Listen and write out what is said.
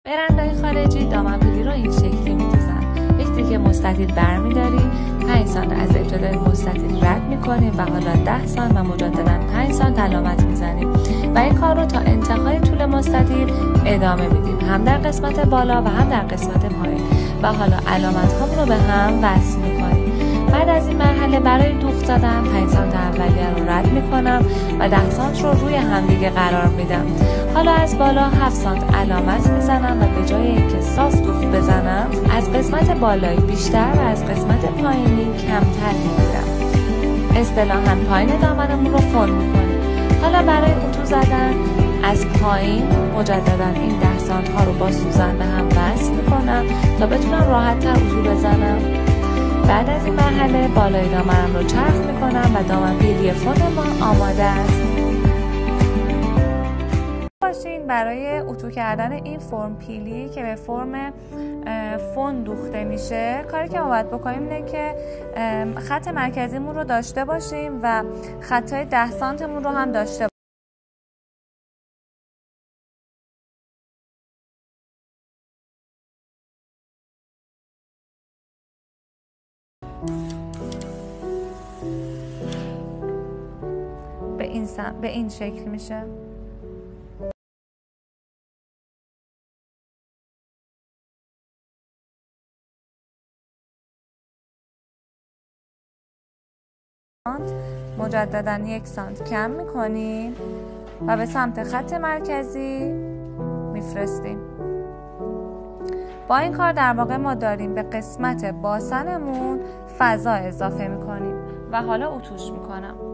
برندهای خارجی دامن‌پیلی رو این شکلی می‌دوزن. یک تیکه مستطیل برمی‌داری، 5 سانت از ابتدای مستطیل رد می‌کنیم و حالا 10 سانت و مجدداً 5 سانت علامت می‌زنیم و این کار رو تا انتهای طول مستطیل ادامه میدیم، هم در قسمت بالا و هم در قسمت پایین و حالا علامت‌هام رو به هم وصل می‌کنیم. بعد از این مرحله برای دوخت زدن 5 سانت اولیه رو رد می‌کنم و 10 سانت رو روی همدیگه قرار میدم. حالا از بالا 7 سانت علامت میزنم و به جای اینکه صاف دوخت بزنم از قسمت بالایی بیشتر و از قسمت پایینی کمتر میگیرم. اصطلاحاً پایین دامنمون رو فون میکنیم. حالا برای اتو زدن از پایین مجددا این 10 سانت ها رو با سوزن به هم وصل میکنم تا بتونم راحت تر اتو بزنم. بعد از این مرحله بالای دامنم رو چرخ میکنم و دامن‌پیلی فون ما آماده است. باشین برای اتو کردن این فرم پیلی که به فرم فون دوخته میشه، کاری که ما باید بکنیم اینه که خط مرکزیمون رو داشته باشیم و خطای 10 سانتمون رو هم داشته باشیم. به این شکل میشه. مجددا 1 سانت کم میکنیم و به سمت خط مرکزی میفرستیم. با این کار در واقع ما داریم به قسمت باسنمون فضا اضافه میکنیم و حالا اتوش میکنم.